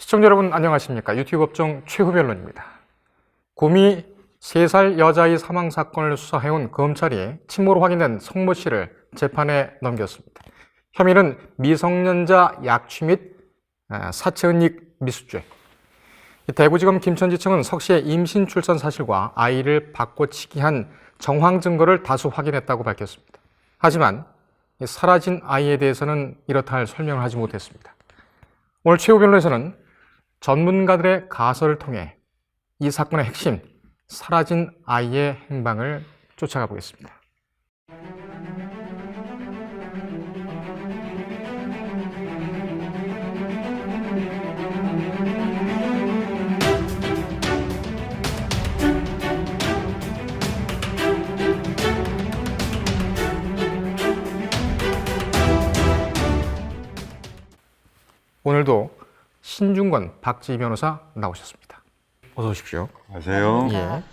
시청자 여러분 안녕하십니까? 유튜브 업종 최후 변론입니다. 구미 3살 여자아이 사망 사건을 수사해온 검찰이 친모로 확인된 성모 씨를 재판에 넘겼습니다. 혐의는 미성년자 약취 및 사체은닉 미수죄. 대구지검 김천지청은 석 씨의 임신 출산 사실과 아이를 바꿔치기 한 정황 증거를 다수 확인했다고 밝혔습니다. 하지만 사라진 아이에 대해서는 이렇다 할 설명을 하지 못했습니다. 오늘 최후 변론에서는 전문가들의 가설을 통해 이 사건의 핵심, 사라진 아이의 행방을 쫓아가 보겠습니다. 오늘도 신중권 박지희 변호사 나오셨습니다. 어서 오십시오. 안녕하세요. 예.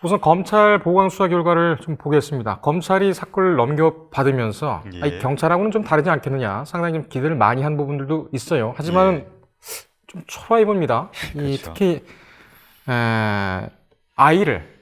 우선 검찰 보고관 수사 결과를 좀 보겠습니다. 검찰이 사건을 넘겨받으면서 예. 아니, 경찰하고는 좀 다르지 않겠느냐, 상당히 좀 기대를 많이 한 부분들도 있어요. 하지만 좀 초라해 봅니다. 그렇죠. 특히 아이를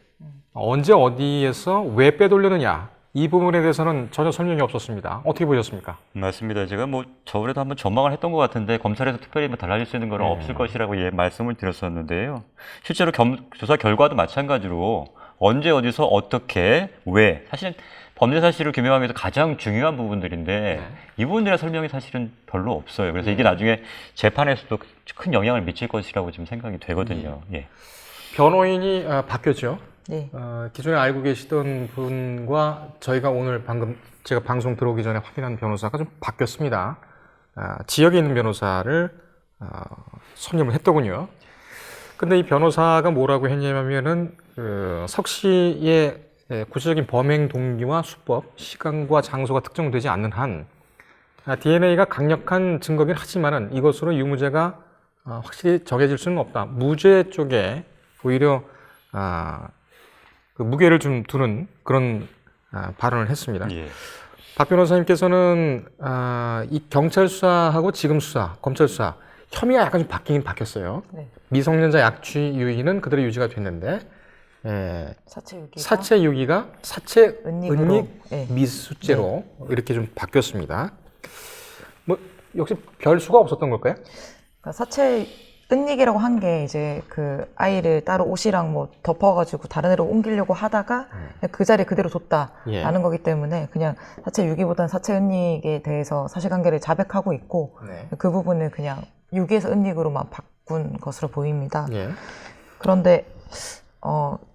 언제 어디에서 왜 빼돌렸느냐, 이 부분에 대해서는 전혀 설명이 없었습니다. 어떻게 보셨습니까? 맞습니다. 제가 저번에도 한번 전망을 했던 것 같은데 검찰에서 특별히 달라질 수 있는 건 없을 것이라고 말씀을 드렸었는데요. 실제로 조사 결과도 마찬가지로 언제 어디서 어떻게 왜 사실은 범죄 사실을 규명하기 위해서 가장 중요한 부분들인데 이 부분들의 설명이 사실은 별로 없어요. 그래서 이게 나중에 재판에서도 큰 영향을 미칠 것이라고 지금 생각이 되거든요. 변호인이 바뀌었죠. 네. 기존에 알고 계시던 분과 저희가 오늘 방금 제가 방송 들어오기 전에 확인한 변호사가 좀 바뀌었습니다. 지역에 있는 변호사를 선임을 했더군요. 근데 이 변호사가 뭐라고 했냐면은 석 씨의 구체적인 범행 동기와 수법, 시간과 장소가 특정되지 않는 한 DNA가 강력한 증거긴 하지만은 이것으로 유무죄가 확실히 정해질 수는 없다. 무죄 쪽에 오히려 그 무게를 좀 두는 그런 발언을 했습니다. 박 변호사님께서는 이 경찰 수사하고 지금 수사, 검찰 수사 혐의가 약간 좀 바뀌긴 바뀌었어요. 네. 미성년자 약취 유의는 그대로 유지가 됐는데 사체 유기가 사체 은닉 미수죄로 이렇게 좀 바뀌었습니다. 뭐 역시 별 수가 없었던 걸까요? 그러니까 사체 은닉이라고 한 게 이제 그 아이를 따로 옷이랑 뭐 덮어가지고 다른 데로 옮기려고 하다가 그 자리에 그대로 뒀다라는 거기 때문에 그냥 사체 유기보다는 사체 은닉에 대해서 사실관계를 자백하고 있고 그 부분을 그냥 유기에서 은닉으로만 바꾼 것으로 보입니다. 그런데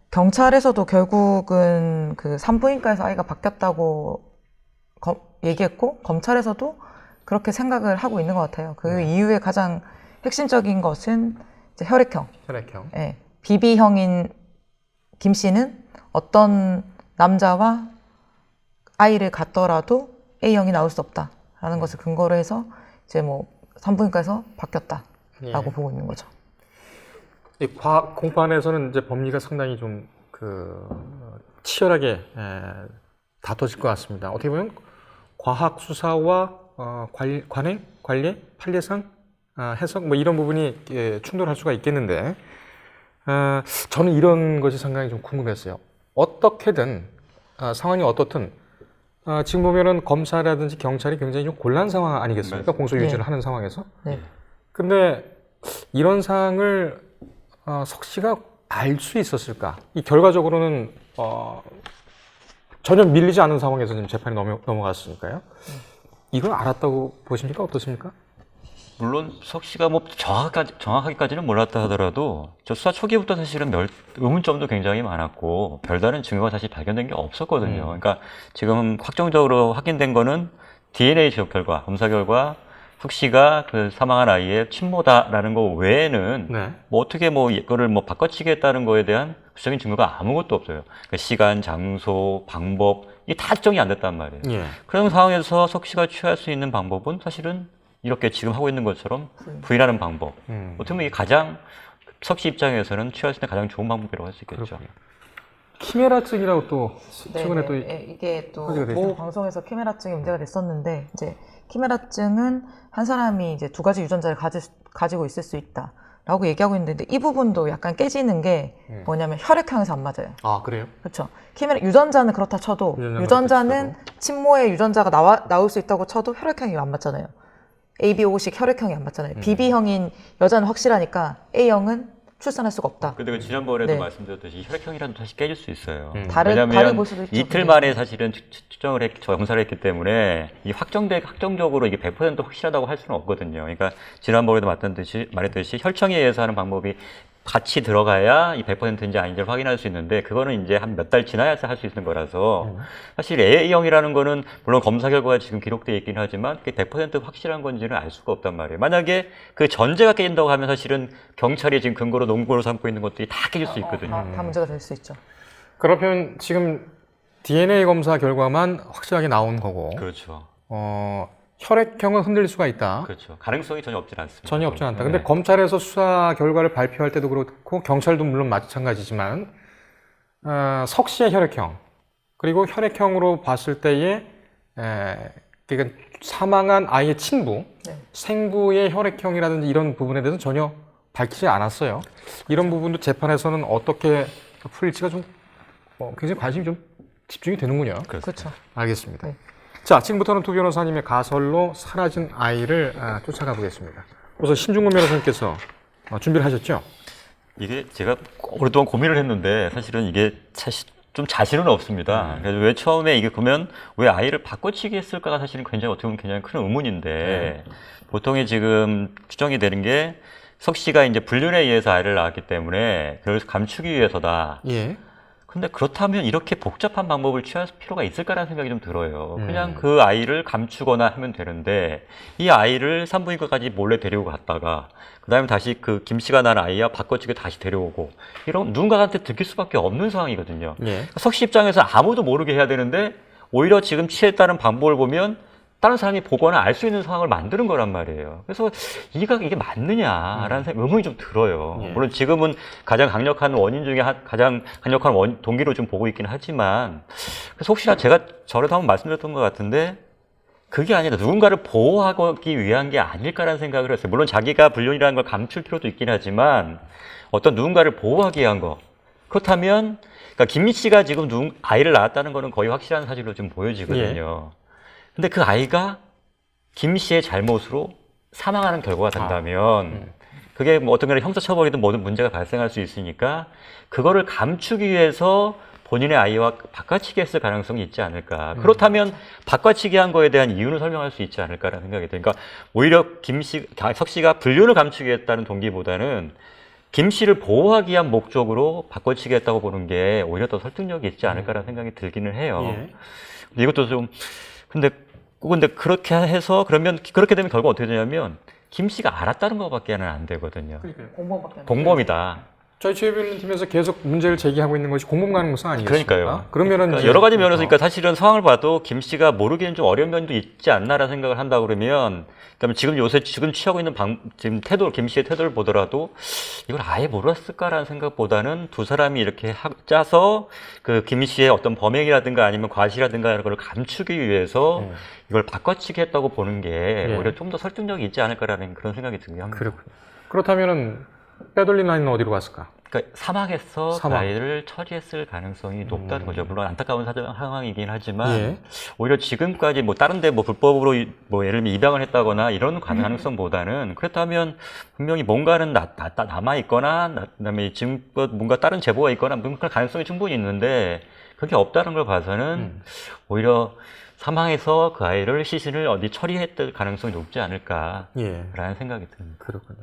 경찰에서도 결국은 그 산부인과에서 아이가 바뀌었다고 얘기했고 검찰에서도 그렇게 생각을 하고 있는 것 같아요. 그 이후에 가장 핵심적인 것은 이제 혈액형. 예. BB형인 김 씨는 어떤 남자와 아이를 갖더라도 A형이 나올 수 없다라는 것을 근거로 해서 이제 뭐 산부인과에서 바뀌었다라고 보고 있는 거죠. 이 과학 공판에서는 이제 법리가 상당히 좀 치열하게 다퉈질 것 같습니다. 어떻게 보면 과학 수사와 관행, 관례, 판례상 해석 뭐 이런 부분이 충돌할 수가 있겠는데 저는 이런 것이 상당히 좀 궁금했어요. 어떻게든 상황이 어떻든 지금 보면은 검사라든지 경찰이 굉장히 좀 곤란 상황 아니겠습니까? 공소 유지를 하는 상황에서. 근데 이런 상황을 석 씨가 알 수 있었을까? 이 결과적으로는 전혀 밀리지 않은 상황에서 지금 재판이 넘어갔으니까요. 이걸 알았다고 보십니까? 어떻습니까? 물론 석 씨가 뭐 정확하게까지는 몰랐다 하더라도 저 수사 초기부터 사실은 의문점도 굉장히 많았고 별다른 증거가 사실 발견된 게 없었거든요. 그러니까 지금 확정적으로 확인된 거는 DNA 지적 결과, 검사 결과 석 씨가 그 사망한 아이의 친모다라는 거 외에는 뭐 어떻게 뭐 이거를 뭐 바꿔치기 했다는 거에 대한 구체적인 증거가 아무것도 없어요. 그러니까 시간, 장소, 방법 이게 다 특정이 안 됐단 말이에요. 그런 상황에서 석 씨가 취할 수 있는 방법은 사실은 이렇게 지금 하고 있는 것처럼 부인하는 방법. 어떻게 보면 이게 가장 석 씨 입장에서는 취할 수 있는 가장 좋은 방법이라고 할 수 있겠죠. 키메라증이라고 또 최근에 또 이게 또 화제가 되죠? 모 방송에서 키메라증이 문제가 됐었는데 이제 키메라증은 한 사람이 이제 2가지 유전자를 가지고 있을 수 있다라고 얘기하고 있는데 이 부분도 약간 깨지는 게 뭐냐면 혈액형에서 안 맞아요. 아 그래요? 그렇죠. 유전자는 그렇다 쳐도 유전자는 친모의 유전자가 나올 수 있다고 쳐도 혈액형이 안 맞잖아요. ABO식 혈액형이 안 맞잖아요. BB형인 여자는 확실하니까 A형은 출산할 수가 없다. 근데 그 지난번에도 네. 말씀드렸듯이 혈액형이라도 다시 깨질 수 있어요. 다르게 왜냐하면 볼 수도 있죠. 이틀 만에 사실은 검사를 했기 때문에 이 확정적으로 이게 100% 확실하다고 할 수는 없거든요. 그러니까 지난번에도 말했듯이 혈청에 의해서 하는 방법이 같이 들어가야 이 100%인지 아닌지를 확인할 수 있는데 그거는 이제 한 몇 달 지나야 할 수 있는 거라서 사실 A형이라는 거는 물론 검사 결과가 지금 기록되어 있긴 하지만 그게 100% 확실한 건지는 알 수가 없단 말이에요. 만약에 그 전제가 깨진다고 하면 사실은 경찰이 지금 근거로 농구로 삼고 있는 것들이 다 깨질 수 있거든요. 다 문제가 될 수 있죠. 그러면 지금 DNA 검사 결과만 확실하게 나온 거고 그렇죠. 혈액형은 흔들릴 수가 있다. 그렇죠. 가능성이 전혀 없진 않습니다. 전혀 없지 않다. 네. 근데 검찰에서 수사 결과를 발표할 때도 그렇고 경찰도 물론 마찬가지지만 석 씨의 혈액형 그리고 혈액형으로 봤을 때에 그러니까 사망한 아이의 친부, 네. 생부의 혈액형이라든지 이런 부분에 대해서는 전혀 밝히지 않았어요. 이런 부분도 재판에서는 어떻게 풀릴지가 좀 굉장히 관심이 좀 집중이 되는군요. 그렇죠. 알겠습니다. 네. 자, 지금부터는 두 변호사님의 가설로 사라진 아이를 쫓아가 보겠습니다. 우선 신중근 변호사님께서 준비를 하셨죠? 이게 제가 오랫동안 고민을 했는데 사실은 이게 좀 자신은 없습니다. 그래서 왜 처음에 이게 그러면 왜 아이를 바꿔치기 했을까가 사실은 굉장히 어떻게 보면 굉장히 큰 의문인데 보통이 지금 추정이 되는 게 석 씨가 이제 불륜에 의해서 아이를 낳았기 때문에 그걸 감추기 위해서다. 예. 근데 그렇다면 이렇게 복잡한 방법을 취할 필요가 있을까라는 생각이 좀 들어요. 그냥 그 아이를 감추거나 하면 되는데 이 아이를 산부인과까지 몰래 데리고 갔다가 그다음에 다시 그 김 씨가 낳은 아이와 바꿔치기 다시 데려오고 이런 누군가한테 들킬 수밖에 없는 상황이거든요. 예. 석 씨 입장에서 아무도 모르게 해야 되는데 오히려 지금 취했다는 방법을 보면 다른 사람이 보거나 알 수 있는 상황을 만드는 거란 말이에요. 그래서 이게 맞느냐라는 의문이 좀 들어요. 예. 물론 지금은 가장 강력한 원인 중에 가장 강력한 동기로 좀 보고 있긴 하지만 그래서 혹시나 제가 저라도 한번 말씀드렸던 것 같은데 그게 아니라 누군가를 보호하기 위한 게 아닐까라는 생각을 했어요. 물론 자기가 불륜이라는 걸 감출 필요도 있긴 하지만 어떤 누군가를 보호하기 위한 거. 그렇다면 그러니까 김미 씨가 지금 아이를 낳았다는 거는 거의 확실한 사실로 좀 보여지거든요. 근데 그 아이가 김 씨의 잘못으로 사망하는 결과가 된다면 그게 뭐 어떤 간에 형사처벌이든 뭐든 문제가 발생할 수 있으니까 그거를 감추기 위해서 본인의 아이와 바꿔치기 했을 가능성이 있지 않을까. 그렇다면 바꿔치기 한 거에 대한 이유는 설명할 수 있지 않을까라는 생각이 들어요. 그러니까 오히려 석 씨가 불륜을 감추기 했다는 동기보다는 김 씨를 보호하기 위한 목적으로 바꿔치기 했다고 보는 게 오히려 더 설득력이 있지 않을까라는 생각이 들기는 해요. 예. 근데 이것도 좀 근데 그렇게 해서 그러면 그렇게 되면 결과 어떻게 되냐면 김 씨가 알았다는 것밖에는 안 되거든요. 공범이다. 저희 최변호사님에서 계속 문제를 제기하고 있는 것이 공범 가능성 아니겠습니까? 그러니까요. 그러면은 그러니까 여러 가지 면에서 그러니까 사실은 상황을 봐도 김 씨가 모르기는 좀 어려운 면도 있지 않나라는 생각을 한다 그러면 그러면 지금 취하고 있는 지금 김 씨의 태도를 보더라도 이걸 아예 몰랐을까라는 생각보다는 두 사람이 이렇게 짜서 그 김 씨의 어떤 범행이라든가 아니면 과시라든가 이런 걸 감추기 위해서 이걸 바꿔치기 했다고 보는 게 오히려 좀 더 설득력이 있지 않을까라는 그런 생각이 들긴 합니다. 그렇군요. 그렇다면은 빼돌린 아이는 어디로 갔을까? 그러니까 사망해서 사망. 그 아이를 처리했을 가능성이 높다는 거죠. 물론 안타까운 상황이긴 하지만 예. 오히려 지금까지 뭐 다른데 뭐 불법으로 뭐 예를 들면 입양을 했다거나 이런 가능성보다는 그렇다면 분명히 뭔가는 남아 있거나 그다음에 지금 뭔가 다른 제보가 있거나 그런 가능성이 충분히 있는데 그게 없다는 걸 봐서는 오히려 사망해서 그 아이를 시신을 어디 처리했을 가능성이 높지 않을까라는 생각이 듭니다. 그렇군요.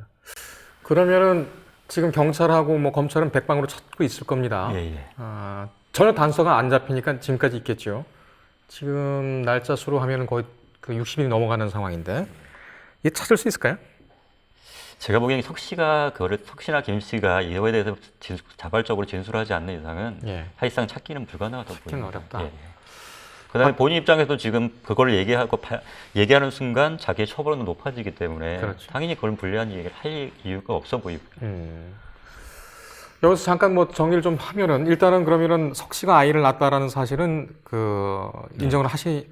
그러면은 지금 경찰하고 뭐 검찰은 백방으로 찾고 있을 겁니다. 예. 전혀 단서가 안 잡히니까 지금까지 있겠죠. 지금 날짜 수로 하면은 거의 그 60일이 넘어가는 상황인데 이게 찾을 수 있을까요? 제가 보기엔 석 씨나 김 씨가 이거에 대해서 자발적으로 진술하지 않는 이상은 사실상 찾기는 불가능하다고 보입니다. 어렵다. 그다음에 본인 입장에서도 지금 그걸 얘기하는 순간 자기의 처벌은 높아지기 때문에 그렇죠. 당연히 그걸 불리한 얘기를 할 이유가 없어 보이고. 여기서 잠깐 뭐 정리를 좀 하면은 일단은 그러면은 석 씨가 아이를 낳았다라는 사실은 인정을 하시는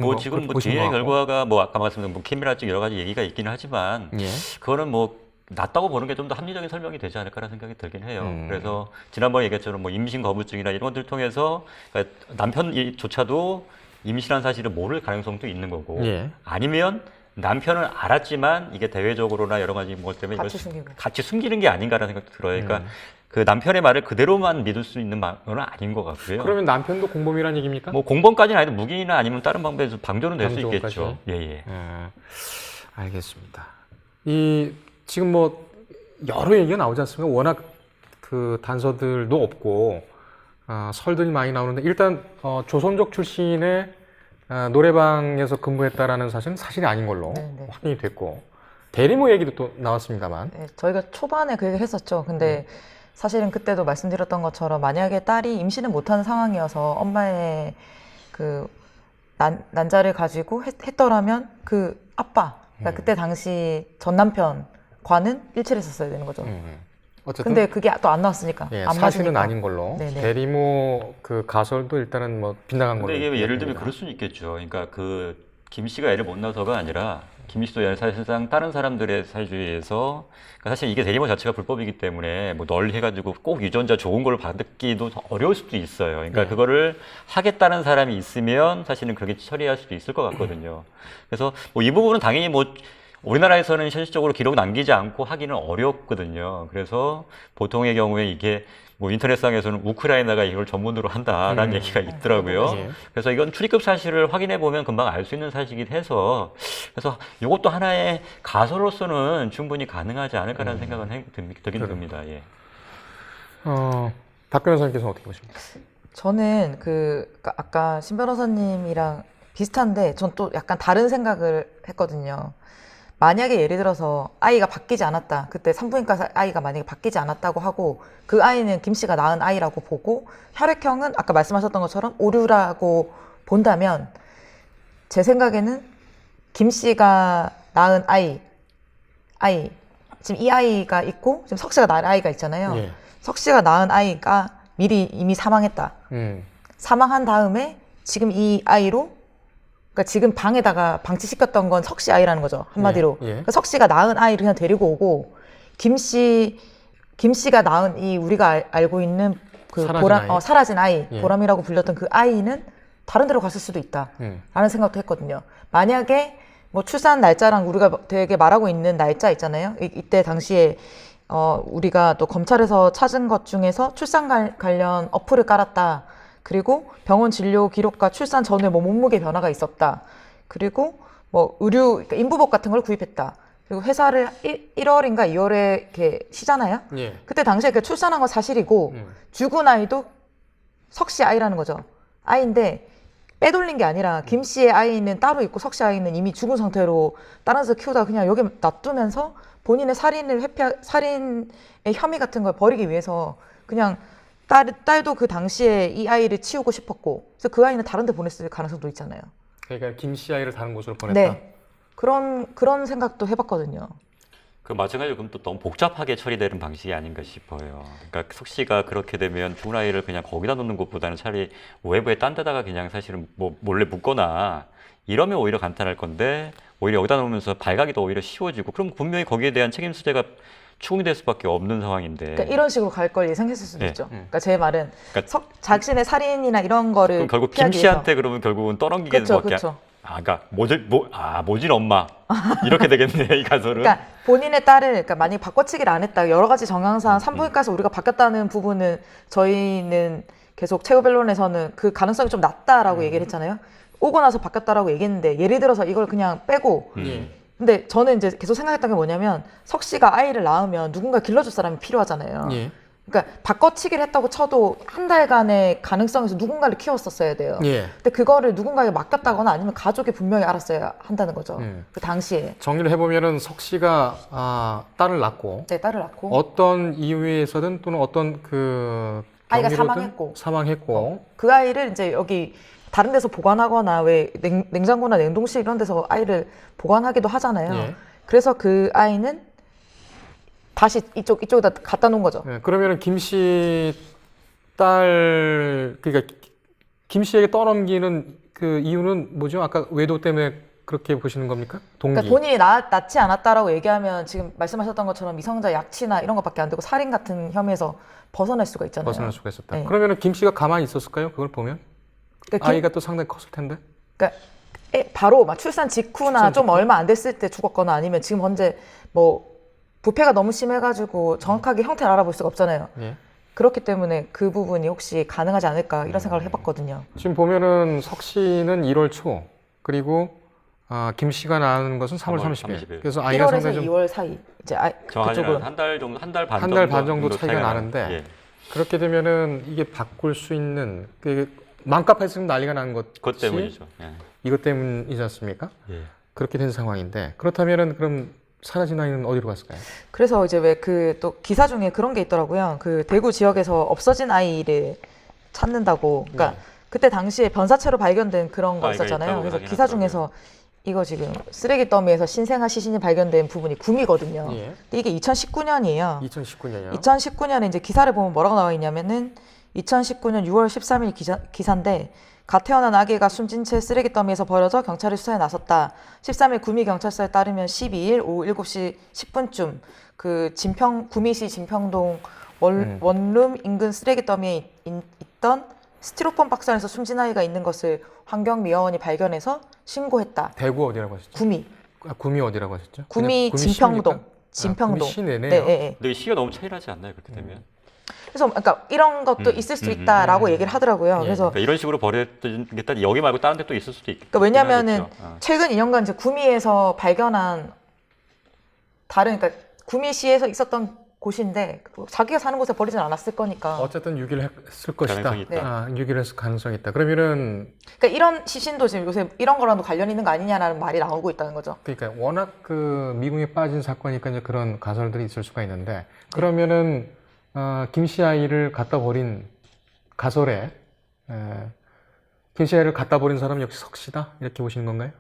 뭐 거 지금 그렇게 뭐 보시는 DNA 거 같고. 결과가 뭐 아까 말씀드린 뭐 키미라증 여러 가지 얘기가 있기는 하지만 예. 그거는 뭐 낫다고 보는 게 좀 더 합리적인 설명이 되지 않을까라는 생각이 들긴 해요. 그래서 지난번에 얘기했처럼 뭐 임신 거부증이나 이런 것들 통해서 그러니까 남편조차도 임신한 사실을 모를 가능성도 있는 거고 예. 아니면 남편은 알았지만 이게 대외적으로나 여러 가지 뭐 때문에 같이 이걸 숨기고. 같이 숨기는 게 아닌가라는 생각도 들어요. 그러니까 그 남편의 말을 그대로만 믿을 수 있는 건 아닌 것 같고요. 그러면 남편도 공범이라는 얘기입니까? 뭐 공범까지는 아니도 무기나 아니면 다른 방법에서 방조는 될 수 방조까지? 있겠죠. 예, 예. 예. 알겠습니다. 지금 뭐 여러 얘기가 나오지 않습니까? 워낙 그 단서들도 없고 설들이 많이 나오는데 일단 조선족 출신의 노래방에서 근무했다라는 사실은 사실이 아닌 걸로 네. 확인이 됐고 대리모 얘기도 또 나왔습니다만. 네, 저희가 초반에 그 얘기 했었죠. 근데 사실은 그때도 말씀드렸던 것처럼 만약에 딸이 임신을 못하는 상황이어서 엄마의 그 난자를 가지고 했더라면 그 아빠, 그러니까 그때 당시 전 남편과는 일치를 했었어야 되는 거죠. 어쨌든 근데 그게 또 안 나왔으니까 예, 안 사실은 맞으니까. 아닌 걸로 네네. 대리모 그 가설도 일단은 뭐 빗나간 걸로. 근데 이게 예를 들면 얘기합니다. 그럴 수는 있겠죠. 그러니까 그 김 씨가 애를 못 낳아서가 아니라 김 씨도 사실상 다른 사람들의 사회주의에서 그러니까 사실 이게 대리모 자체가 불법이기 때문에 뭐 널리 해가지고 꼭 유전자 좋은 걸 받기도 어려울 수도 있어요. 그러니까 네. 그거를 하겠다는 사람이 있으면 사실은 그렇게 처리할 수도 있을 것 같거든요. 그래서 뭐 이 부분은 당연히 뭐 우리나라에서는 현실적으로 기록 남기지 않고 하기는 어렵거든요. 그래서 보통의 경우에 이게 뭐 인터넷상에서는 우크라이나가 이걸 전문으로 한다라는 얘기가 있더라고요. 예. 그래서 이건 출입국 사실을 확인해 보면 금방 알 수 있는 사실이긴 해서 그래서 이것도 하나의 가설로서는 충분히 가능하지 않을까라는 생각은 들긴 듭니다. 예. 박 변호사님께서는 어떻게 보십니까? 저는 아까 신 변호사님이랑 비슷한데 전 또 약간 다른 생각을 했거든요. 만약에 예를 들어서 아이가 바뀌지 않았다. 그때 산부인과 아이가 만약에 바뀌지 않았다고 하고 그 아이는 김 씨가 낳은 아이라고 보고 혈액형은 아까 말씀하셨던 것처럼 오류라고 본다면 제 생각에는 김 씨가 낳은 아이 지금 이 아이가 있고 지금 석 씨가 낳은 아이가 있잖아요. 예. 석 씨가 낳은 아이가 이미 사망했다. 사망한 다음에 지금 이 아이로 그러니까 지금 방에다가 방치시켰던 건 석 씨 아이라는 거죠. 한마디로. 예. 그러니까 석 씨가 낳은 아이를 그냥 데리고 오고 김 씨가 낳은 이 우리가 알고 있는 그 사라진 아이. 사라진 아이, 예. 보람이라고 불렸던 그 아이는 다른 데로 갔을 수도 있다. 라는 생각도 했거든요. 만약에 뭐 출산 날짜랑 우리가 되게 말하고 있는 날짜 있잖아요. 이때 당시에 우리가 또 검찰에서 찾은 것 중에서 출산 관련 어플을 깔았다. 그리고 병원 진료 기록과 출산 전후에 뭐 몸무게 변화가 있었다. 그리고 뭐 그러니까 인부복 같은 걸 구입했다. 그리고 회사를 1월인가 2월에 이렇게 쉬잖아요. 예. 그때 당시에 그 출산한 건 사실이고 죽은 아이도 석 씨 아이라는 거죠. 아이인데 빼돌린 게 아니라 김 씨의 아이는 따로 있고 석 씨 아이는 이미 죽은 상태로 다른 데서 키우다가 그냥 여기 놔두면서 본인의 살인의 혐의 같은 걸 버리기 위해서 그냥 딸도 그 당시에 이 아이를 치우고 싶었고 그래서 그 아이는 다른 데 보냈을 가능성도 있잖아요. 그러니까 김 씨 아이를 다른 곳으로 보냈다. 네. 그런 생각도 해봤거든요. 그 마찬가지로 그럼 또 너무 복잡하게 처리되는 방식이 아닌가 싶어요. 그러니까 석 씨가 그렇게 되면 죽은 아이를 그냥 거기다 놓는 것보다는 차라리 외부에 딴 데다가 그냥 사실은 뭐 몰래 묻거나 이러면 오히려 간단할 건데 오히려 여기다 놓으면서 발각이 더 오히려 쉬워지고 그럼 분명히 거기에 대한 책임 소재가 추궁이 될 수밖에 없는 상황인데. 그러니까 이런 식으로 갈 걸 예상했을 수도 네. 있죠. 그러니까 제 말은 그러니까 자신의 살인이나 이런 거를 그럼 결국 김 피하기 씨한테 그러면 결국은 떠넘기게 그쵸, 밖에 그쵸. 그러니까 모질 엄마 이렇게 되겠네 이 가설은. 그러니까 본인의 딸을 그러니까 만약에 바꿔치기를 안 했다 여러 가지 정황상 산부인과에서 우리가 바뀌었다는 부분은 저희는 계속 최후 변론에서는 그 가능성이 좀 낮다라고 얘기를 했잖아요. 오고 나서 바뀌었다라고 얘기했는데 예를 들어서 이걸 그냥 빼고 예. 근데 저는 이제 계속 생각했던 게 뭐냐면 석 씨가 아이를 낳으면 누군가 길러줄 사람이 필요하잖아요. 예. 그러니까 바꿔치기를 했다고 쳐도 한 달간의 가능성에서 누군가를 키웠었어야 돼요. 예. 근데 그거를 누군가에게 맡겼다거나 아니면 가족이 분명히 알았어야 한다는 거죠. 그 당시에. 정리를 해보면은 석 씨가 딸을 낳고 네, 딸을 낳고 어떤 이유에서든 또는 어떤 그 아이가 경위로든 사망했고 그 아이를 이제 여기 다른 데서 보관하거나 왜 냉장고나 냉동실 이런 데서 아이를 보관하기도 하잖아요. 예. 그래서 그 아이는 다시 이쪽에다 갖다 놓은 거죠. 네, 그러면은 김 씨 딸, 그러니까 김 씨에게 떠넘기는 그 이유는 뭐죠? 아까 외도 때문에 그렇게 보시는 겁니까? 동기. 그러니까 본인이 낳지 않았다라고 얘기하면 지금 말씀하셨던 것처럼 미성년자 약취나 이런 것밖에 안 되고 살인 같은 혐의에서 벗어날 수가 있잖아요. 벗어날 수가 있었다. 네. 그러면은 김 씨가 가만히 있었을까요? 그걸 보면 그러니까 아이가 또 상당히 컸을 텐데. 그러니까 바로 막 출산 직후나 출산 좀 직후? 얼마 안 됐을 때 죽었거나 아니면 지금 현재 뭐 부패가 너무 심해가지고 정확하게 형태를 알아볼 수가 없잖아요. 예. 그렇기 때문에 그 부분이 혹시 가능하지 않을까 이런 생각을 해봤거든요. 지금 보면은 석 씨는 1월 초 그리고 김 씨가 낳은 것은 3월 30일. 그래서 아이가 1월에서 상당히 좀 2월 사이 이제 정확하지 그쪽은 한 달 정도, 한 달 반 한 정도, 달 반 정도 차이가 나는데 예. 그렇게 되면은 이게 바꿀 수 있는 그 맘카페에서 난리가 난 것이 그것 때문이죠. 예. 이것 때문이지 않습니까? 예. 그렇게 된 상황인데 그렇다면은 그럼 사라진 아이는 어디로 갔을까요? 그래서 이제 왜 그 또 기사 중에 그런 게 있더라고요. 그 대구 지역에서 없어진 아이를 찾는다고. 그러니까 네. 그때 당시에 변사체로 발견된 그런 거 아이가 있었잖아요. 있다고 그래서 하긴 기사 하더라고요. 중에서 이거 지금 쓰레기 더미에서 신생아 시신이 발견된 부분이 구미거든요. 예. 근데 이게 2019년이에요. 2019년이요. 2019년에 이제 기사를 보면 뭐라고 나와 있냐면은 2019년 6월 13일 기사인데 갓 태어난 아기가 숨진 채 쓰레기 더미에서 버려져 경찰이 수사에 나섰다. 13일 구미 경찰서에 따르면 12일 오후 7시 10분쯤 그 구미시 진평동 원룸 인근 쓰레기 더미에 있던 스티로폼 박스 안에서 숨진 아이가 있는 것을 환경미화원이 발견해서 신고했다. 대구 어디라고 하셨죠? 구미 구미 어디라고 하셨죠? 구미 그냥 진평동 시입니까? 구미 시내네요. 네, 네, 네. 근데 시가 너무 차이 나지 않나요? 그렇게 되면? 그래서 그러니까 이런 것도 있을 수 있다라고 얘기를 하더라고요. 예. 그래서 그러니까 이런 식으로 버렸겠다. 여기 말고 다른 데 또 있을 수도 있겠다. 그러니까 왜냐면은 최근 2년간 이제 구미에서 발견한 그러니까 구미시에서 있었던 곳인데 자기가 사는 곳에 버리진 않았을 거니까. 어쨌든 유기를 했을 것이다. 가능성이 있다. 유기를 했을 가능성이 있다. 그러면은 그러니까 이런 시신도 지금 요새 이런 거랑도 관련 있는 거 아니냐라는 말이 나오고 있다는 거죠. 그러니까 워낙 그 미궁에 빠진 사건이니까 이제 그런 가설들이 있을 수가 있는데 그러면은 김 씨 아이를 갖다 버린 가설에 김 씨 아이를 갖다 버린 사람 역시 석 씨다 이렇게 보시는 건가요?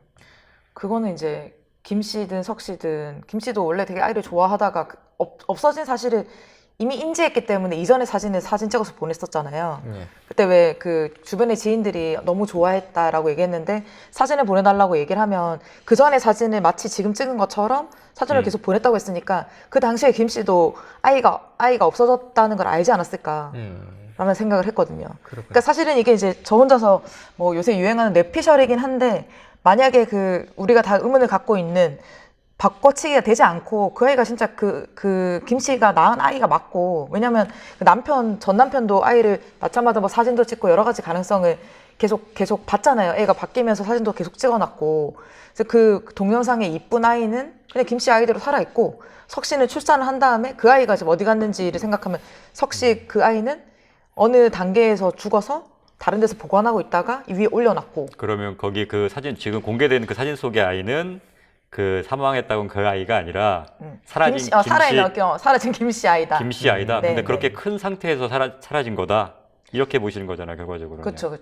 그거는 이제 김 씨든 석 씨든 김 씨도 원래 되게 아이를 좋아하다가 없어진 사실을 이미 인지했기 때문에 이전의 사진을 사진 찍어서 보냈었잖아요. 예. 그때 왜 그 주변의 지인들이 너무 좋아했다라고 얘기했는데 사진을 보내달라고 얘기를 하면 그 전에 사진을 마치 지금 찍은 것처럼 사진을 계속 보냈다고 했으니까 그 당시에 김 씨도 아이가 없어졌다는 걸 알지 않았을까 라는 생각을 했거든요. 그러니까 사실은 이게 이제 저 혼자서 뭐 요새 유행하는 뇌피셜이긴 한데 만약에 그 우리가 다 의문을 갖고 있는 바꿔치기가 되지 않고 그 아이가 진짜 그 김 씨가 낳은 아이가 맞고 왜냐면 그 전 남편도 아이를 낳자마자 뭐 사진도 찍고 여러 가지 가능성을 계속 봤잖아요. 애가 바뀌면서 사진도 계속 찍어놨고 그래서 그 동영상의 이쁜 아이는 그냥 김 씨 아이대로 살아있고 석 씨는 출산을 한 다음에 그 아이가 지금 어디 갔는지를 생각하면 석 씨 그 아이는 어느 단계에서 죽어서 다른 데서 보관하고 있다가 이 위에 올려놨고 그러면 거기 그 사진 지금 공개된 그 사진 속의 아이는 그 사망했다고 그 아이가 아니라 사라진 사라진 김 씨 아이다. 김 씨 아이다. 네, 근데 네. 그렇게 큰 상태에서 사라진 거다. 이렇게 보시는 거잖아요, 결과적으로. 그렇죠.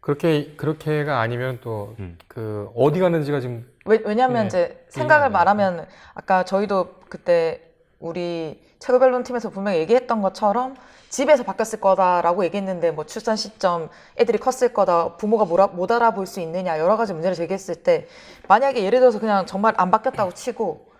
그렇게가 아니면 또 그 어디 갔는지가 지금 왜냐면 네. 이제 생각을 네. 말하면 아까 저희도 그때 우리 체급변론 팀에서 분명히 얘기했던 것처럼 집에서 바뀌었을 거다라고 얘기했는데 뭐 출산 시점 애들이 컸을 거다 부모가 못 알아볼 수 있느냐 여러 가지 문제를 제기했을 때 만약에 예를 들어서 그냥 정말 안 바뀌었다고 치고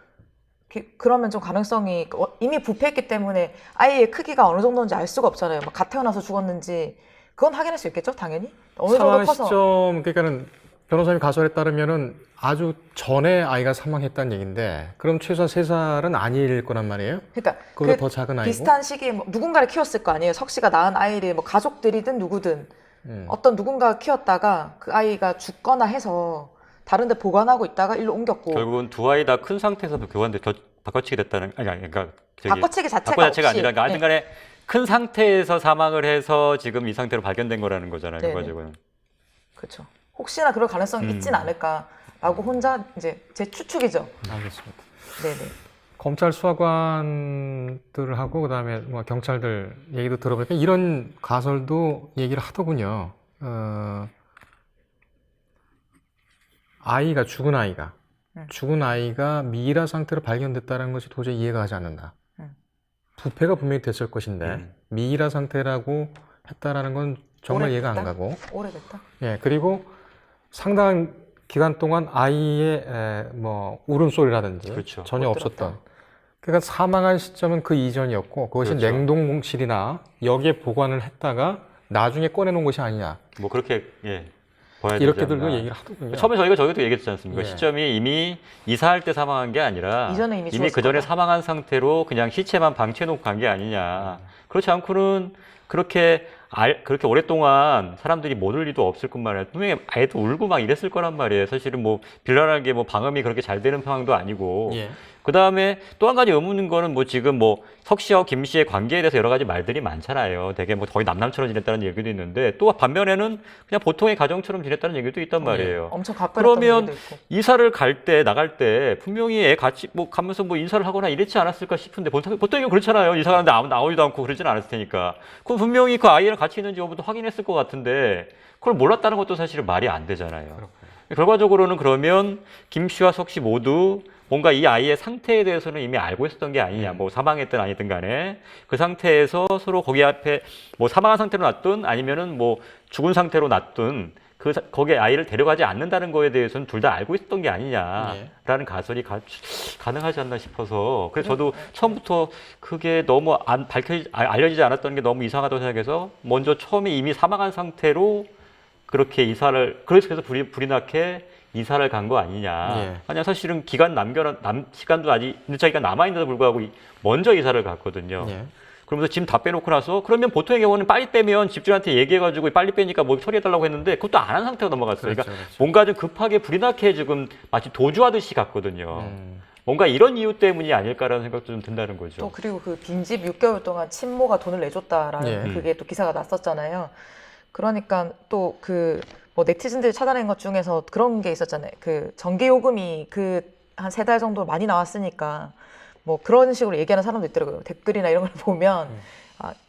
그러면 좀 가능성이 이미 부패했기 때문에 아이의 크기가 어느 정도인지 알 수가 없잖아요. 막 갓 태어나서 죽었는지 그건 확인할 수 있겠죠, 당연히. 어느 정도 사망 커서 시점 그러니까는 변호사님 가설에 따르면은 아주 전에 아이가 사망했다는 얘기인데 그럼 최소한 3살은 아닐 거란 말이에요? 그러니까 그보다 더 작은 아이고? 비슷한 시기에 뭐 누군가를 키웠을 거 아니에요. 석 씨가 낳은 아이를 뭐 가족들이든 누구든 어떤 누군가가 키웠다가 그 아이가 죽거나 해서 다른 데 보관하고 있다가 일로 옮겼고 결국은 두 아이 다 큰 상태에서 교환돼 바꿔치기 됐다는 그러니까 바꿔치기 자체가 바꿔 없이 아니라 그러니까 하여튼간에 큰 상태에서 사망을 해서 지금 이 상태로 발견된 거라는 거잖아요, 네네. 결과적으로. 그렇죠. 혹시나 그럴 가능성이 있진 않을까라고 혼자 이제 제 추측이죠. 알겠습니다. 네네. 검찰 수사관들하고 그다음에 뭐 경찰들 얘기도 들어보니까 이런 가설도 얘기를 하더군요. 죽은 아이가 미라 상태로 발견됐다는 것이 도저히 이해가 가지 않는다. 부패가 분명히 됐을 것인데 미이라 상태라고 했다라는 건 정말 이해가 안 오래됐다? 가고. 오래됐다. 예, 그리고 상당한 기간 동안 아이의 뭐 울음소리라든지 그렇죠. 전혀 못 없었던. 들었다. 그러니까 사망한 시점은 그 이전이었고 그것이 그렇죠. 냉동실이나 여기에 보관을 했다가 나중에 꺼내놓은 것이 아니냐. 뭐 그렇게 봐야 되지 이렇게들도 않나. 얘기를 하더군요. 처음에 저희도 얘기했지 않습니까? 예. 시점이 이미 이사할 때 사망한 게 아니라 이전에 이미 그 전에 죽었을 사망한 상태로 그냥 시체만 방치해놓고 간 게 아니냐. 그렇지 않고는 그렇게 오랫동안 사람들이 못 올 리도 없을 뿐만 아니라 분명히 아이도 울고 막 이랬을 거란 말이에요. 사실은 뭐 빌런하게 뭐 방음이 그렇게 잘 되는 상황도 아니고. 예. 그 다음에 또 한 가지 의문인 거는 뭐 지금 뭐 석 씨와 김 씨의 관계에 대해서 여러 가지 말들이 많잖아요. 되게 뭐 거의 남남처럼 지냈다는 얘기도 있는데 또 반면에는 그냥 보통의 가정처럼 지냈다는 얘기도 있단 말이에요. 엄청 가까웠던 그러면 얘기도 있고. 이사를 갈 때 나갈 때 분명히 애 같이 뭐 가면서 뭐 인사를 하거나 이랬지 않았을까 싶은데 보통 이거 그렇잖아요. 이사 가는데 나오지도 않고 그러지는 않았을 테니까. 그럼 분명히 그 아이랑 같이 있는지 여부도 확인했을 것 같은데 그걸 몰랐다는 것도 사실은 말이 안 되잖아요. 결과적으로는 그러면 김 씨와 석 씨 모두 뭔가 이 아이의 상태에 대해서는 이미 알고 있었던 게 아니냐, 뭐 사망했든 아니든 간에 그 상태에서 서로 거기 앞에 뭐 사망한 상태로 놨든 아니면은 뭐 죽은 상태로 놨든 거기에 아이를 데려가지 않는다는 거에 대해서는 둘 다 알고 있었던 게 아니냐라는 가설이 가능하지 않나 싶어서 그래서 저도 처음부터 그게 너무 알려지지 않았던 게 너무 이상하다고 생각해서 먼저 처음에 이미 사망한 상태로 그렇게 그래서 불이 나게 이사를 간 거 아니냐. 예. 아니야, 사실은 시간도 아직 늦차 기간 남아있는데도 불구하고 먼저 이사를 갔거든요. 예. 그러면서 짐 다 빼놓고 나서 그러면 보통의 경우는 빨리 빼면 집주인한테 얘기해가지고 빨리 빼니까 뭐 처리해달라고 했는데 그것도 안 한 상태로 넘어갔어요. 그렇죠, 그러니까 그렇죠. 뭔가 좀 급하게 불이 나게 지금 마치 도주하듯이 갔거든요. 뭔가 이런 이유 때문이 아닐까라는 생각도 좀 든다는 거죠. 또 그리고 그 빈집 6개월 동안 친모가 돈을 내줬다라는 예. 그게 또 기사가 났었잖아요. 그러니까 또 그 뭐 네티즌들이 찾아낸 것 중에서 그런 게 있었잖아요. 그 전기 요금이 그 한 3달 정도 많이 나왔으니까 뭐 그런 식으로 얘기하는 사람도 있더라고요. 댓글이나 이런 걸 보면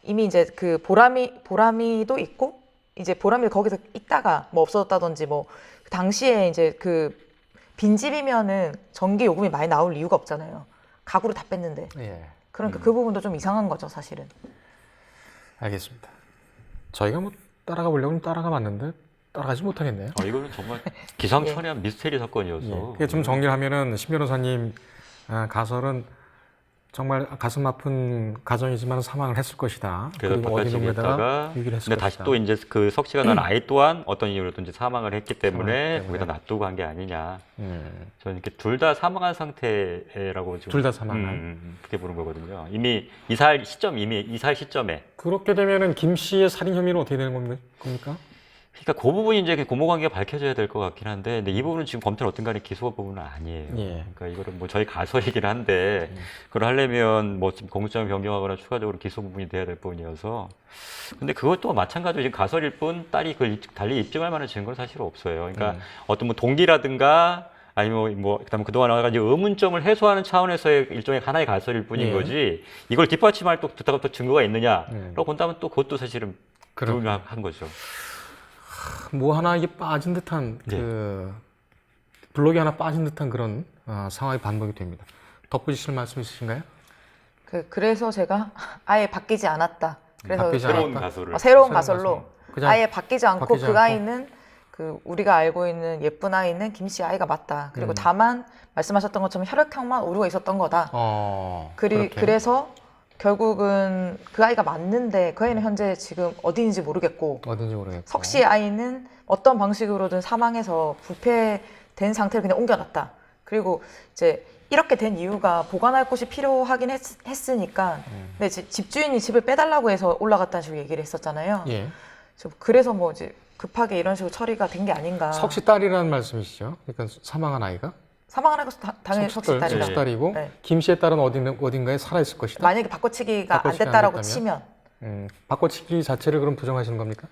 이미 이제 그 보람이도 있고 이제 보람이 거기서 있다가 뭐 없어졌다든지 뭐 그 당시에 이제 그 빈집이면은 전기 요금이 많이 나올 이유가 없잖아요. 가구를 다 뺐는데. 예. 그러니까 그 부분도 좀 이상한 거죠, 사실은. 알겠습니다. 저희가 뭐 따라가 보려고 따라가 봤는데 따라가지 못하겠네요. 이거는 정말 기상천외한 미스테리 사건이어서. 예. 그게 좀 정리를 하면은 신 변호사님 가설은 정말 가슴 아픈 가정이지만 사망을 했을 것이다. 그래서 그리고 어디 동네다가 유기를 했을 근데 다시 것이다. 또 이제 그 석 씨가 낳은 아이 또한 어떤 이유로든지 사망을 했기 때문에 때문에. 거기다 놔두고 간 게 아니냐. 저는 이렇게 둘 다 사망한 상태라고 지금 둘 다 사망한. 그렇게 보는 거거든요. 이미 이사할 시점에. 그렇게 되면은 김 씨의 살인 혐의는 어떻게 되는 겁니까? 그러니까 그 부분이 이제 고모 관계가 밝혀져야 될 것 같긴 한데, 근데 이 부분은 지금 검찰 어떤 간에 기소 부분은 아니에요. 예. 그러니까 이거는 뭐 저희 가설이긴 한데, 그걸 하려면 뭐 지금 공소장을 변경하거나 추가적으로 기소 부분이 돼야 될 부분이어서. 근데 그것도 마찬가지로 지금 가설일 뿐 딸이 그걸 달리 입증할 만한 증거는 사실 없어요. 그러니까 어떤 뭐 동기라든가 아니면 뭐 그다음에 그동안 여러 가지 의문점을 해소하는 차원에서의 일종의 하나의 가설일 뿐인 예. 거지, 이걸 뒷받침할 또 증거가 있느냐라고 본다면 또 그것도 사실은 불가한 거죠. 뭐 하나 이게 빠진 듯한 그 블록이 하나 빠진 듯한 그런 상황이 반복이 됩니다. 덧붙이실 말씀 있으신가요? 그래서 제가 아예 바뀌지 않았다. 그래서 바뀌지 새로운 않았다? 가설을. 새로운 가설로 그냥 아예 바뀌지 않고 바뀌지 그 않고. 아이는 그 우리가 알고 있는 예쁜 아이는 김 씨 아이가 맞다. 그리고 다만 말씀하셨던 것처럼 혈액형만 오류가 있었던 거다. 그렇게. 그래서 결국은 그 아이가 맞는데 그 아이는 현재 지금 어디인지 모르겠고 어딘지 모르겠고. 석 씨의 아이는 어떤 방식으로든 사망해서 부패된 상태를 그냥 옮겨놨다. 그리고 이제 이렇게 된 이유가 보관할 곳이 필요하긴 했으니까 근데 집주인이 집을 빼달라고 해서 올라갔다는 식으로 얘기를 했었잖아요. 예. 그래서 뭐 이제 급하게 이런 식으로 처리가 된 게 아닌가. 석 씨 딸이라는 말씀이시죠? 그러니까 사망한 아이가? 사망한 아이가 당연히 석 씨 딸이다. 석 씨 딸이고 네. 김 씨의 딸은 어딘가에 살아 있을 것이다. 만약에 바꿔치기가 안 바꿔치기가 안 됐다라고 됐다면? 치면 바꿔치기 자체를 그럼 부정하시는 겁니까?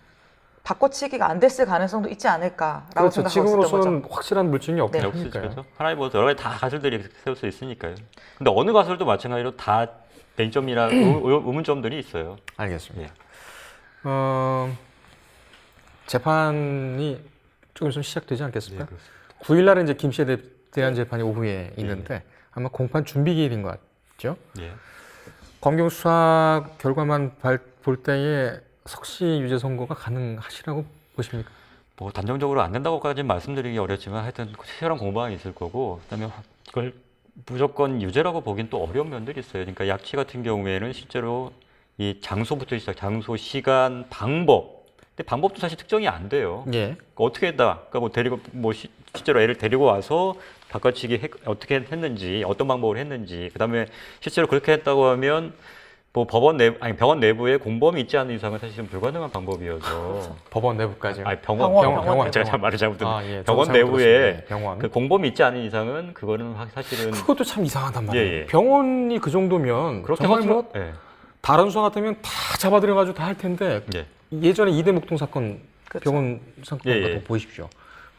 바꿔치기가 안 됐을 가능성도 있지 않을까라고 그렇죠. 생각하고 있었던 거죠. 지금으로서는 확실한 물증이 없기 네. 없을 때문이니까요. 거죠. 하나의 뭐 여러 가지 다 가설들이 세울 수 있으니까요. 근데 어느 가설도 마찬가지로 다 맹점이나 의문점들이 있어요. 알겠습니다. 예. 재판이 조금 있으면 시작되지 않겠습니까? 네, 9일날에 이제 김 씨에 대한 재판이 오후에 있는데 아마 공판 준비 기일인 것 같죠? 예. 검경 수사 결과만 볼 때에 석시 유죄 선고가 가능하시라고 보십니까? 뭐 단정적으로 안 된다고까지는 말씀드리기 어렵지만 하여튼 치열한 공방이 있을 거고 그다음에 이걸 무조건 유죄라고 보긴 또 어려운 면들이 있어요. 그러니까 약취 같은 경우에는 실제로 이 장소부터 시작, 장소, 시간, 방법. 근데 방법도 사실 특정이 안 돼요. 예. 그러니까 어떻게 했다. 그러니까 뭐 데리고 실제로 애를 데리고 와서 바꿔치기 어떻게 했는지, 어떤 방법을 했는지, 그다음에 실제로 그렇게 했다고 하면 뭐 병원 내부에 공범이 있지 않은 이상은 사실은 불가능한 방법이어서. 법원 내부까지요. 아니 병원. 제가 잘 말을 잘못 아, 예. 병원 저도 잘못 내부에 들었습니다. 병원. 그 공범이 있지 않은 이상은 그거는 사실은 그것도 참 이상하단 말이에요. 예, 예. 병원이 그 정도면 그렇게 정말 하면 뭐 예. 다른 수사 같으면 다 잡아들여가지고 다 할 텐데 예. 예전에 이대목동 사건 그렇죠. 병원 사건 예, 예. 같은 거 보십시오.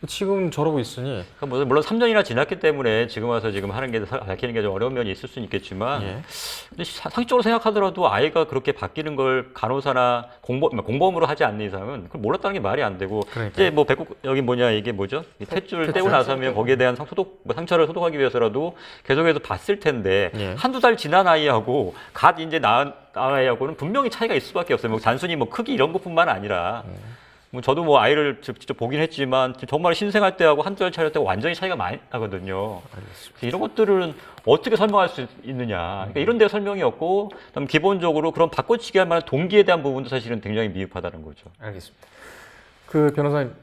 지금 저러고 있으니 그러니까 물론 3년이나 지났기 때문에 지금 와서 지금 하는 게 밝히는 게 좀 어려운 면이 있을 수는 있겠지만 예. 근데 상식적으로 생각하더라도 아이가 그렇게 바뀌는 걸 간호사나 공범으로 하지 않는 이상은 그걸 몰랐다는 게 말이 안 되고 그러니까요. 이제 뭐 배꼽 여기 뭐냐 이게 뭐죠? 이 탯줄 떼고 나서면 거기에 대한 상처를 소독하기 위해서라도 계속해서 봤을 텐데 예. 한두 달 지난 아이하고 갓 이제 낳은 아이하고는 분명히 차이가 있을 수밖에 없어요. 뭐 단순히 뭐 크기 이런 것뿐만 아니라 뭐 저도 뭐 아이를 직접 보긴 했지만 정말 신생할 때하고 한두 달 차이 때 완전히 차이가 많이 나거든요. 그래서 이런 것들은 어떻게 설명할 수 있느냐. 그러니까 이런 데 설명이 없고 그다음 기본적으로 그런 바꿔치기 할 만한 동기에 대한 부분도 사실은 굉장히 미흡하다는 거죠. 알겠습니다. 그 변호사님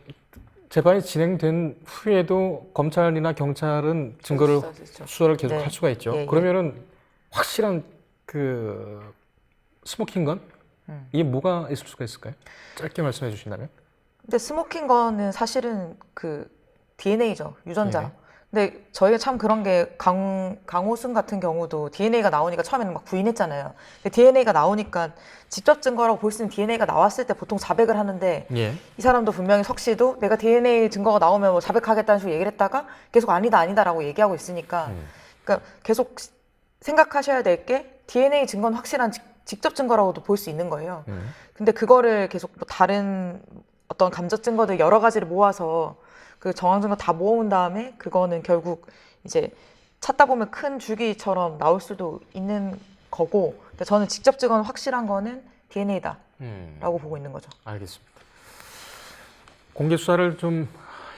재판이 진행된 후에도 검찰이나 경찰은 증거를 수사를 계속 네. 할 수가 있죠. 예, 예. 그러면은 확실한 그 스모킹 건 이게 뭐가 있을 수가 있을까요? 짧게 말씀해 주신다면. 근데 스모킹 거는 사실은 그 DNA죠. 유전자. 네. 근데 저희가 참 그런 게 강호순 같은 경우도 DNA가 나오니까 처음에는 막 부인했잖아요. 근데 DNA가 나오니까 직접 증거라고 볼 수 있는 DNA가 나왔을 때 보통 자백을 하는데 예. 이 사람도 분명히 석 씨도 내가 DNA 증거가 나오면 뭐 자백하겠다는 식으로 얘기를 했다가 계속 아니다라고 얘기하고 있으니까 그러니까 계속 생각하셔야 될 게 DNA 증거는 확실한 직접 증거라고도 볼 수 있는 거예요. 근데 그거를 계속 뭐 다른 어떤 감적 증거들 여러 가지를 모아서 그 정황 증거 다 모은 다음에 그거는 결국 이제 찾다 보면 큰 줄기처럼 나올 수도 있는 거고 그러니까 저는 직접 증거는 확실한 거는 DNA다라고 보고 있는 거죠. 알겠습니다. 공개 수사를 좀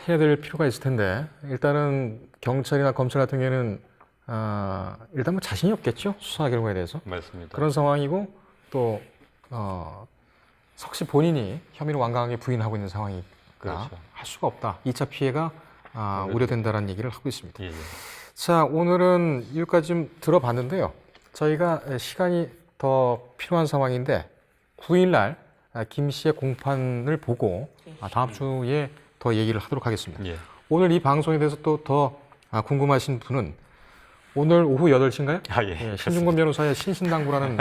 해야 될 필요가 있을 텐데 일단은 경찰이나 검찰 같은 경우에는 일단 뭐 자신이 없겠죠 수사 결과에 대해서 맞습니다. 그런 상황이고 또 석씨 본인이 혐의를 완강하게 부인하고 있는 상황이니까 그렇죠. 할 수가 없다. 2차 피해가 우려된다라는 얘기를 하고 있습니다. 예, 예. 자, 오늘은 여기까지 좀 들어봤는데요. 저희가 시간이 더 필요한 상황인데 9일 날 김 씨의 공판을 보고 다음 주에 더 얘기를 하도록 하겠습니다. 예. 오늘 이 방송에 대해서 또 더 궁금하신 분은 오늘 오후 8시인가요? 예. 신중권 변호사의 신신당부라는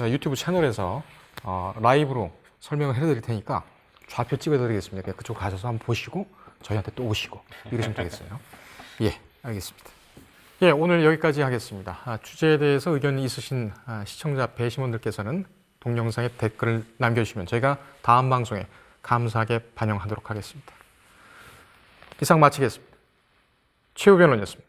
유튜브 채널에서 라이브로 설명을 해드릴 테니까 좌표 찍어드리겠습니다. 그쪽 가셔서 한번 보시고 저희한테 또 오시고 이러시면 되겠어요. 예, 알겠습니다. 예, 오늘 여기까지 하겠습니다. 주제에 대해서 의견이 있으신 시청자 배심원들께서는 동영상에 댓글을 남겨주시면 저희가 다음 방송에 감사하게 반영하도록 하겠습니다. 이상 마치겠습니다. 최후 변호사였습니다.